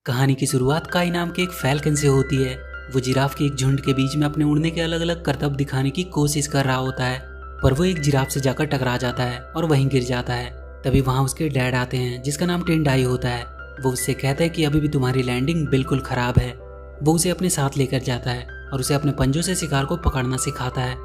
कहानी की शुरुआत काई नाम के एक फैल्कन से होती है। वो जिराफ के एक झुंड के बीच में अपने उड़ने के अलग अलग करतब दिखाने की कोशिश कर रहा होता है, पर वो एक जिराफ से जाकर टकरा जाता है और वहीं गिर जाता है। तभी वहाँ उसके डैड आते हैं जिसका नाम टेंडाई होता है। वो उससे कहता है कि अभी भी तुम्हारी लैंडिंग बिल्कुल खराब है। वो उसे अपने साथ लेकर जाता है और उसे अपने पंजों से शिकार को पकड़ना सिखाता है।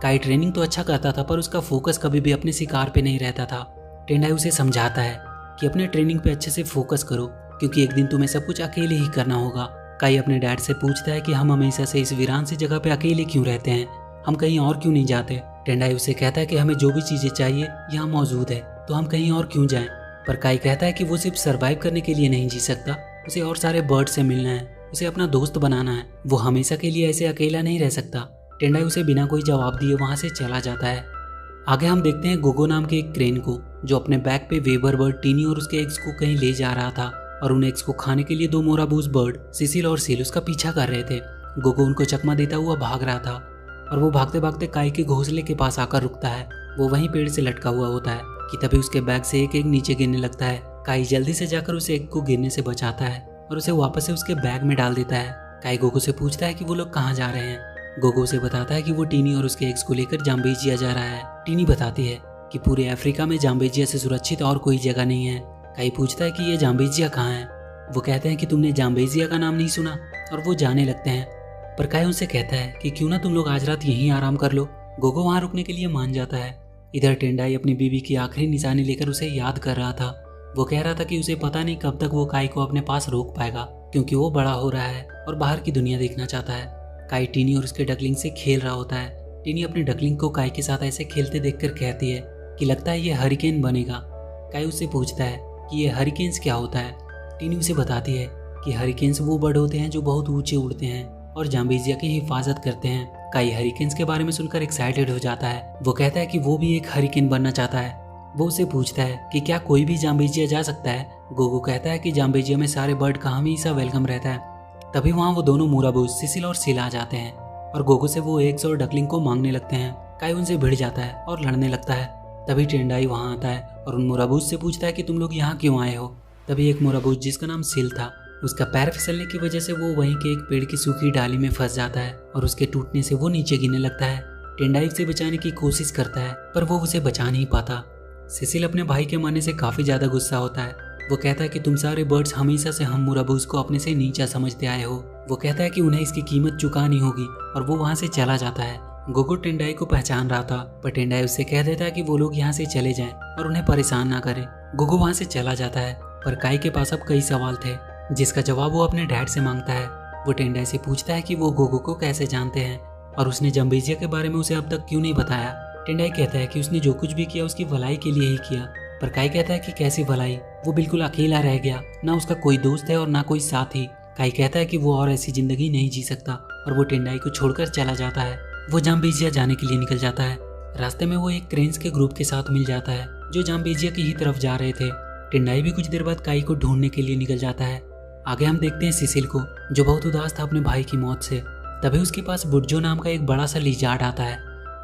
काई ट्रेनिंग तो अच्छा करता था, पर उसका फोकस कभी भी अपने शिकार पे नहीं रहता था। टेंडाई उसे समझाता है कि अपने ट्रेनिंग पे अच्छे से फोकस करो, क्योंकि एक दिन तुम्हें सब कुछ अकेले ही करना होगा। काई अपने डैड से पूछता है कि हम हमेशा से इस वीरान सी जगह पे अकेले क्यों रहते हैं, हम कहीं और क्यों नहीं जाते। टेंडाई उसे कहता है कि हमें जो भी चीजें चाहिए यहाँ मौजूद है, तो हम कहीं और क्यों जाएं। पर काई कहता है कि वो सिर्फ सर्वाइव करने के लिए नहीं जी सकता, उसे और सारे बर्ड से मिलना है, उसे अपना दोस्त बनाना है। वो हमेशा के लिए ऐसे अकेला नहीं रह सकता। टेंडाई उसे बिना कोई जवाब दिए वहां से चला जाता है। आगे हम देखते हैं गोगो नाम के एक क्रेन को, जो अपने बैग पे वेबर बर्ड टीनी और उसके एग्स को कहीं ले जा रहा था, और उन एग्स को खाने के लिए दो मोराबूस बर्ड सिसिल और सील उसका पीछा कर रहे थे। गोगो उनको चकमा देता हुआ भाग रहा था और वो भागते भागते काई के घोंसले के पास आकर रुकता है। वो वहीं पेड़ से लटका हुआ होता है कि तभी उसके बैग से एक एग नीचे गिरने लगता है। काई जल्दी से जाकर उस एग को गिरने से बचाता है और उसे वापस से उसके बैग में डाल देता है। काई गोगो से पूछता है कि वो लोग कहाँ जा रहे हैं। गोगो से बताता है कि वो टीनी और उसके एग्स को लेकर जाम्बेजिया जा रहा है। टीनी बताती है कि पूरे अफ्रीका में जाम्बेजिया से सुरक्षित और कोई जगह नहीं है। काई पूछता है कि ये जाम्बेजिया कहाँ है। वो कहते हैं कि तुमने जाम्बेजिया का नाम नहीं सुना, और वो जाने लगते हैं। पर काई उनसे कहता है कि क्यों ना तुम लोग आज रात यहीं आराम कर लो। गोगो वहाँ रुकने के लिए मान जाता है। इधर टेंडाई अपनी बीवी की आखिरी निशानी लेकर उसे याद कर रहा था। वो कह रहा था कि उसे पता नहीं कब तक वो काई को अपने पास रोक पाएगा, क्योंकि वो बड़ा हो रहा है और बाहर की दुनिया देखना चाहता है। काई टीनी और उसके डकलिंग से खेल रहा होता है। टीनी अपने डकलिंग को काई के साथ ऐसे खेलते देखकर कहती है कि लगता है ये हरिकेन बनेगा। काई उससे पूछता है कि ये हरिकेन्स क्या होता है। टीनी उसे बताती है कि हरिकेन्स वो बर्ड होते हैं जो बहुत ऊंचे उड़ते हैं और जाम्बेजिया की हिफाजत करते हैं। काई हरिकेन्स के बारे में सुनकर एक्साइटेड हो जाता है। वो कहता है कि वो भी एक हरिकेन बनना चाहता है। वो उसे पूछता है कि क्या कोई भी जाम्बेजिया जा सकता है। गोगो कहता है कि जाम्बेजिया में सारे बर्ड का हमेशा वेलकम रहता है। तभी वहाँ वो दोनों मोराबूस सिसिल और सील आ जाते हैं और गोगो से वो एग्स और डकलिंग को मांगने लगते हैं। काई उनसे भिड़ जाता है और लड़ने लगता है। तभी टेंडाई वहाँ आता है और उन मोराबूस से पूछता है कि तुम लोग यहाँ क्यों आए हो। तभी एक मोराबूस जिसका नाम सील था, उसका पैर फिसलने की वजह से वो वहीं के एक पेड़ की सूखी डाली में फंस जाता है और उसके टूटने से वो नीचे गिरने लगता है। टेंडाई उसे बचाने की कोशिश करता है, पर वो उसे बचा नहीं पाता। सिसिल अपने भाई के मरने से काफी ज्यादा गुस्सा होता है। वो कहता है कि तुम सारे बर्ड्स हमेशा से हम मोराबूस को अपने से नीचा समझते आए हो। वो कहता है कि उन्हें इसकी कीमत चुकानी होगी, और वो वहाँ से चला जाता है। गोगो टेंडाई को पहचान रहा था, पर टेंडाई उससे कह देता है कि वो लोग यहाँ से चले जाएं और उन्हें परेशान ना करें। गोगो वहाँ से चला जाता है, पर काई के पास अब कई सवाल थे जिसका जवाब वो अपने डैड से मांगता है। वो टेंडाई से पूछता है कि वो गोगो को कैसे जानते हैं और उसने जाम्बेजिया के बारे में उसे अब तक क्यों नहीं बताया। टेंडाई कहता है कि उसने जो कुछ भी किया उसकी भलाई के लिए ही किया। पर काई कहता है कि कैसी भलाई, वो बिल्कुल अकेला रह गया, ना उसका कोई दोस्त है और ना कोई साथी। काई कहता है कि वो और ऐसी जिंदगी नहीं जी सकता, और वो टेंडाई को छोड़कर चला जाता है। वो जाम्बेजिया जाने के लिए निकल जाता है। रास्ते में वो एक क्रेन्स के ग्रुप के साथ मिल जाता है जो जाम्बेजिया की ही तरफ जा रहे थे। टेंडाई भी कुछ देर बाद काई को ढूंढने के लिए निकल जाता है। आगे हम देखते हैं सिसिल को, जो बहुत उदास था अपने भाई की मौत से। तभी उसके पास बुर्जो नाम का एक बड़ा सा लिजार्ड आता है।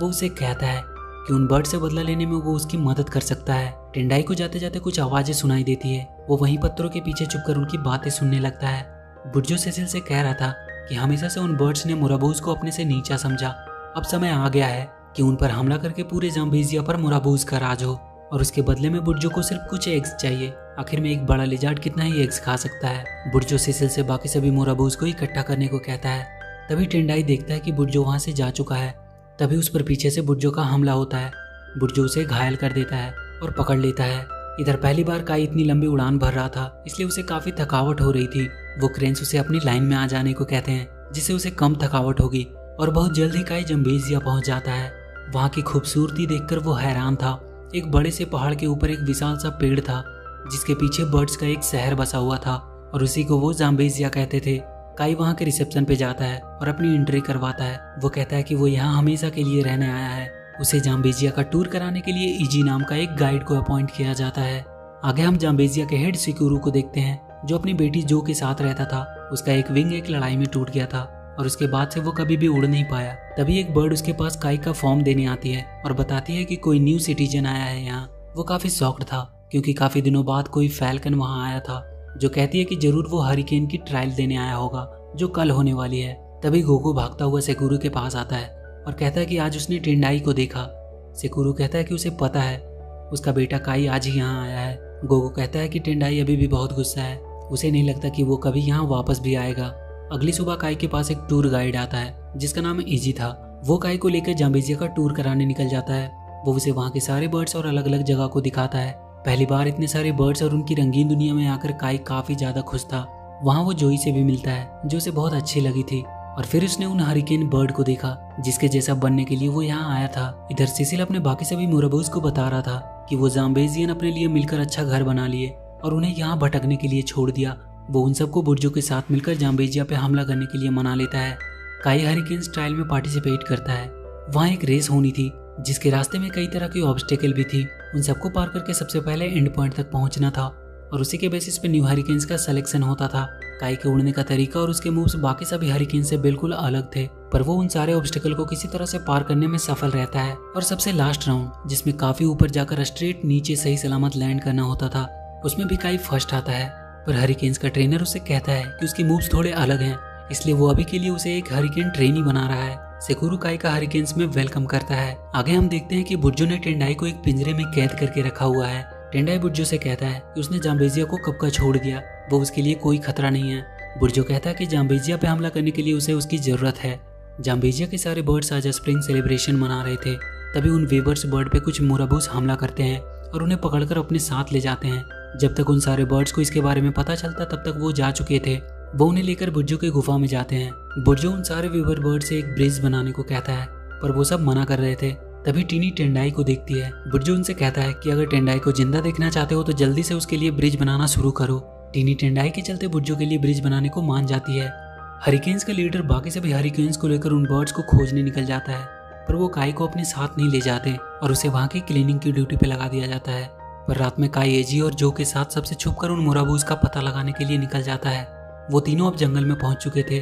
वो उसे कहता है कि उन बर्ड से बदला लेने में वो उसकी मदद कर सकता है। टेंडाई को जाते जाते कुछ आवाजें सुनाई देती है। वो वहीं पत्थरों के पीछे छुपकर उनकी बातें सुनने लगता है। बुर्जो सिसिल से कह रहा था कि हमेशा से उन बर्ड्स ने मोराबूस को अपने से नीचा समझा। अब समय आ गया है कि उन पर हमला करके पूरे जाम्बेजिया पर मोराबूस का राज हो, और उसके बदले में बुर्जो को सिर्फ कुछ एग्स चाहिए। आखिर में एक बड़ा लिजार्ड कितना ही एग्स खा सकता है। बुर्जो सिसिल से बाकी सभी मोराबूस को इकट्ठा करने को कहता है। तभी टेंडाई देखता है कि बुर्जो वहां से जा चुका है। तभी उस पर पीछे से बुर्जो का हमला होता है। बुर्जो उसे घायल कर देता है और पकड़ लेता है। इधर पहली बार काई इतनी लंबी उड़ान भर रहा था, इसलिए उसे काफी थकावट हो रही थी। वो क्रेन्स उसे अपनी लाइन में आ जाने को कहते हैं, जिससे उसे कम थकावट होगी, और बहुत जल्द ही काई जाम्बेजिया पहुंच जाता है। वहाँ की खूबसूरती देखकर वो हैरान था। एक बड़े से पहाड़ के ऊपर एक विशाल सा पेड़ था जिसके पीछे बर्ड्स का एक शहर बसा हुआ था, और उसी को वो जाम्बेजिया कहते थे। काई वहाँ के रिसेप्शन पे जाता है और अपनी एंट्री करवाता है। वो कहता है कि वो यहाँ हमेशा के लिए रहने आया है। उसे जाम्बेजिया का टूर कराने के लिए इजी नाम का एक गाइड को अपॉइंट किया जाता है। आगे हम जाम्बेजिया के हेड सिक्यूरू को देखते हैं, जो अपनी बेटी जो के साथ रहता था। उसका एक विंग एक लड़ाई में टूट गया था और उसके बाद से वो कभी भी उड़ नहीं पाया। तभी एक बर्ड उसके पास काई का फॉर्म देने आती है और बताती है कि कोई न्यू सिटीजन आया है यहाँ। वो काफी शॉक्ड था, क्योंकि काफी दिनों बाद कोई फैल्कन वहाँ आया था जो कहती है कि जरूर वो हरिकेन की ट्रायल देने आया होगा जो कल होने वाली है। तभी गोगो भागता हुआ सेकुरू के पास आता है और कहता है कि आज उसने टेंडाई को देखा। सेकुरू कहता है कि उसे पता है, उसका बेटा काई आज ही यहाँ आया है। गोगो कहता है कि टेंडाई अभी भी बहुत गुस्सा है, उसे नहीं लगता कि वो कभी यहाँ वापस भी आएगा। अगली सुबह काई के पास एक टूर गाइड आता है जिसका नाम इजी था। वो काई को लेकर जाम्बेजिया का टूर कराने निकल जाता है। वो उसे वहाँ के सारे बर्ड्स और अलग अलग जगह को दिखाता है। पहली बार इतने सारे बर्ड्स और उनकी रंगीन दुनिया में आकर काई काफी ज्यादा खुश था। वहाँ वो जोई से भी मिलता है जो उसे बहुत अच्छी लगी थी। और फिर उसने उन हरिकेन बर्ड को देखा जिसके जैसा बनने के लिए वो यहाँ आया था। इधर सिसिल अपने बाकी सभी मुरबूज को बता रहा था कि वो जाम्बेजियन अपने लिए मिलकर अच्छा घर बना लिए और उन्हें यहाँ भटकने के लिए छोड़ दिया। वो उन सबको बुर्जों के साथ मिलकर जाम्बेजिया पे हमला करने के लिए मना लेता है। काई हरिकेन स्टाइल में पार्टिसिपेट करता है। वहाँ एक रेस होनी थी जिसके रास्ते में कई तरह की ऑब्स्टेकल भी थी। उन सबको पार करके सबसे पहले एंड पॉइंट तक पहुंचना था और उसी के बेसिस पे न्यू हरिकेन्स का सिलेक्शन होता था। काई के उड़ने का तरीका और उसके मूव्स बाकी सभी हरिकेन से बिल्कुल अलग थे, पर वो उन सारे ऑब्स्टेकल को किसी तरह से पार करने में सफल रहता है। और सबसे लास्ट राउंड जिसमें काफी ऊपर जाकर स्ट्रेट नीचे सही सलामत लैंड करना होता था, उसमें भी काई फर्स्ट आता है। पर हरिकेन्स का ट्रेनर उसे कहता है कि उसकी मूव्स थोड़े अलग हैं, इसलिए वो अभी के लिए उसे एक हरिकेन ट्रेनी बना रहा है। सेकुरू काई का हरिकेन्स में वेलकम करता है। आगे हम देखते हैं कि बुर्जो ने टेंडाई को एक पिंजरे में कैद करके रखा हुआ है। टेंडाई बुर्जो से कहता है कि उसने जाम्बेजिया को कब का छोड़ दिया, वो उसके लिए कोई खतरा नहीं है। बुर्जो कहता है कि जाम्बेजिया पे हमला करने के लिए उसे उसकी जरूरत है। जाम्बेजिया के सारे बर्ड्स आज स्प्रिंग सेलिब्रेशन मना रहे थे। तभी उन वेवर्स बर्ड पे कुछ मुरबूस हमला करते हैं और उन्हें पकड़कर अपने साथ ले जाते हैं। जब तक उन सारे बर्ड्स को इसके बारे में पता चलता तब तक वो जा चुके थे। वो उन्हें लेकर बुर्जो के गुफा में जाते हैं। बुर्जो उन सारे वेवर बर्ड से एक ब्रिज बनाने को कहता है, पर वो सब मना कर रहे थे। तभी टीनी टेंडाई को देखती है। बुर्जो उनसे कहता है कि अगर टेंडाई को जिंदा देखना चाहते हो तो जल्दी से उसके लिए ब्रिज बनाना शुरू करो। टीनी टेंडाई के चलते बुर्जो के लिए ब्रिज बनाने को मान जाती है। हरिकेन्स का लीडर बाकी सभी हरिकेन्स को लेकर उन बर्ड्स को खोजने निकल जाता है, पर वो काई को अपने साथ नहीं ले जाते और उसे वहाँ की क्लीनिंग की ड्यूटी पे लगा दिया जाता है। पर रात में काई एजी और जो के साथ सबसे छुपकर उन मुराबूज का पता लगाने के लिए निकल जाता है। वो तीनों अब जंगल में पहुंच चुके थे।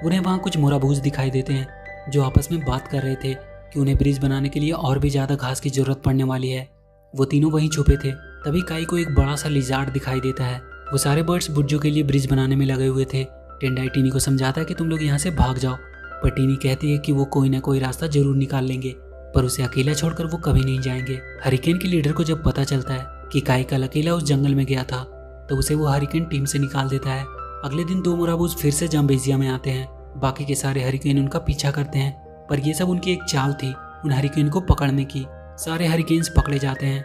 उन्हें वहाँ कुछ मुराबूज दिखाई देते हैं जो आपस में बात कर रहे थे कि उन्हें ब्रिज बनाने के लिए और भी ज्यादा घास की जरूरत पड़ने वाली है। वो तीनों वहीं छुपे थे। तभी काई को एक बड़ा सा लिजार्ड दिखाई देता है। वो सारे बर्ड्स बुर्जो के लिए ब्रिज बनाने में लगे हुए थे। टेंडाई टीनी को समझाता है कि तुम लोग यहाँ से भाग जाओ, पर टीनी कहती है कि वो कोई ना कोई रास्ता जरूर निकाल लेंगे, पर उसे अकेला छोड़कर वो कभी नहीं जाएंगे। हरिकेन के लीडर को जब पता चलता है कि काई कल अकेला उस जंगल में गया था तो उसे वो हरिकेन टीम से निकाल देता है। अगले दिन दो मुराबूज फिर से जाम्बेजिया में आते हैं। बाकी के सारे हरिकेन उनका पीछा करते हैं, पर ये सब उनकी एक चाल थी उन हरिकेन को पकड़ने की। सारे हरिकेन्स पकड़े जाते हैं।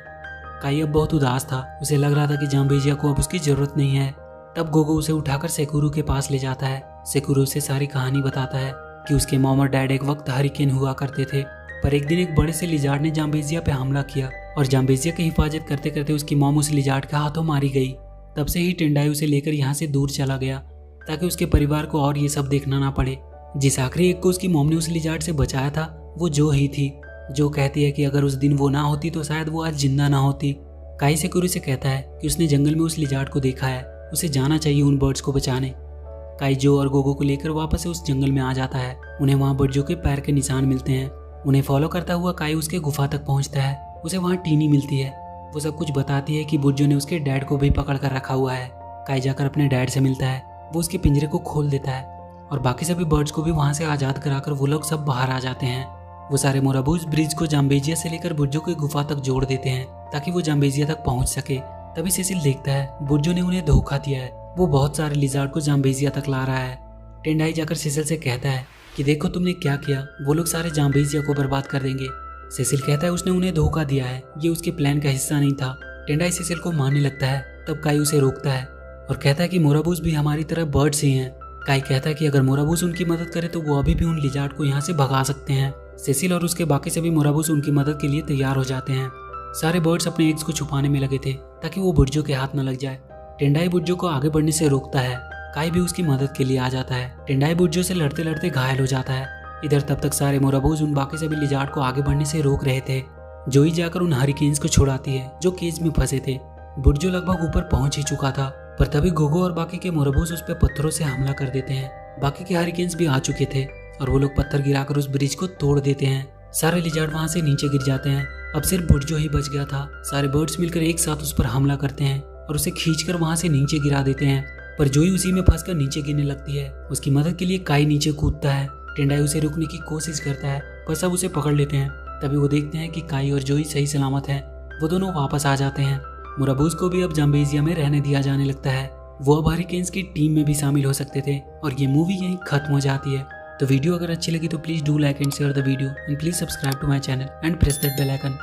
काई अब बहुत उदास था। उसे लग रहा था कि जाम्बेजिया को अब उसकी जरूरत नहीं है। तब गोगो उसे उठाकर सेकुरू के पास ले जाता है। सेकुरू उसे सारी कहानी बताता है कि उसके मॉम और डैड एक वक्त हरिकेन हुआ करते थे, पर एक दिन एक बड़े से लिजार्ड ने जाम्बेजिया पे हमला किया और जाम्बेजिया की हिफाजत करते करते उसकी मॉम उस लिजार्ड के हाथों मारी गई। तब से ही टेंडाई उसे लेकर यहाँ से दूर चला गया ताकि उसके परिवार को और ये सब देखना ना पड़े। जिस आखिरी एक को उसकी मॉम ने उस लिजार्ड से बचाया था वो जो ही थी, जो कहती है कि अगर उस दिन वो ना होती तो शायद वो आज जिंदा ना होती। काई सेकुरू से कहता है कि उसने जंगल में उस लिजार्ड को देखा है, उसे जाना चाहिए उन बर्ड्स को बचाने। काई जो और गोगो को लेकर वापस से उस जंगल में आ जाता है। उन्हें वहाँ बर्ड्सों के पैर के निशान मिलते हैं। उन्हें फॉलो करता हुआ काई उसके गुफा तक पहुँचता है। उसे वहाँ टीनी मिलती है। वो सब कुछ बताती है कि बुर्जो ने उसके डैड को भी पकड़ कर रखा हुआ है। काई जाकर अपने डैड से मिलता है। वो उसके पिंजरे को खोल देता है और बाकी सभी बर्ड्स को भी वहाँ से आज़ाद कराकर वो लोग सब बाहर आ जाते हैं। वो सारे मुराबूज ब्रिज को जाम्बेजिया से लेकर बुर्जो की गुफा तक जोड़ देते हैं ताकि वो जाम्बेजिया तक पहुँच सके। तभी सिसिल देखता है बुर्जो ने उन्हें धोखा दिया है। वो बहुत सारे लिजार्ड को जाम्बेजिया तक ला रहा है। टेंडाई जाकर सिसिल से कहता है कि देखो तुमने क्या किया, वो लोग सारे जाम्बेजिया को बर्बाद कर देंगे। सिसिल कहता है उसने उन्हें धोखा दिया है, ये उसके प्लान का हिस्सा नहीं था। टेंडाई सिसिल को मारने लगता है। तब काई उसे रोकता है और कहता है कि मोराबूस भी हमारी तरह बर्ड्स ही हैं। काई कहता है कि अगर मोराबूस उनकी मदद करे तो वो अभी भी उन लिजार्ड को यहाँ से भगा सकते हैं। सिसिल और उसके बाकी सभी मोराबूस उनकी मदद के लिए तैयार हो जाते हैं। सारे बर्ड्स अपने एग्स को छुपाने में लगे थे ताकि वो बुर्जो के हाथ न लग जाए। टेंडाई बुर्जो को आगे बढ़ने से रोकता है। काई भी उसकी मदद के लिए आ जाता है। टेंडाई बुर्जो से लड़ते लड़ते घायल हो जाता है। इधर तब तक सारे मोराबूस उन बाकी सभी लिजार्ड को आगे बढ़ने से रोक रहे थे। जोई जाकर उन हरिकेन्स को छुड़ाती है जो केज में फंसे थे। बुर्जो लगभग ऊपर पहुंच ही चुका था, पर तभी गोगो और बाकी के मोराबूस उस पर पत्थरों से हमला कर देते हैं। बाकी के हरिकेन्स भी आ चुके थे और वो लोग पत्थर गिराकर उस ब्रिज को तोड़ देते हैं। सारे लिजार्ड वहां से नीचे गिर जाते हैं। अब सिर्फ बुर्जो ही बच गया था। सारे बर्ड्स मिलकर एक साथ उस पर हमला करते हैं। और उसे खींचकर वहां से नीचे गिरा देते हैं। पर जोई उसी में फंसकर नीचे गिरने लगती है। उसकी मदद के लिए काई नीचे कूदता है। टेंडाई उसे रोकने की कोशिश करता है पर सब उसे पकड़ लेते हैं। तभी वो देखते हैं कि काई और जोई सही सलामत है। वो दोनों वापस आ जाते हैं। मुराबूज को भी अब जाम्बेजिया में रहने दिया जाने लगता है। वो अब हरिकेन्स की टीम में भी शामिल हो सकते थे और ये मूवी यहीं खत्म हो जाती है। तो वीडियो अगर अच्छी लगी तो please do like and share the video and please subscribe to my channel and press that bell icon.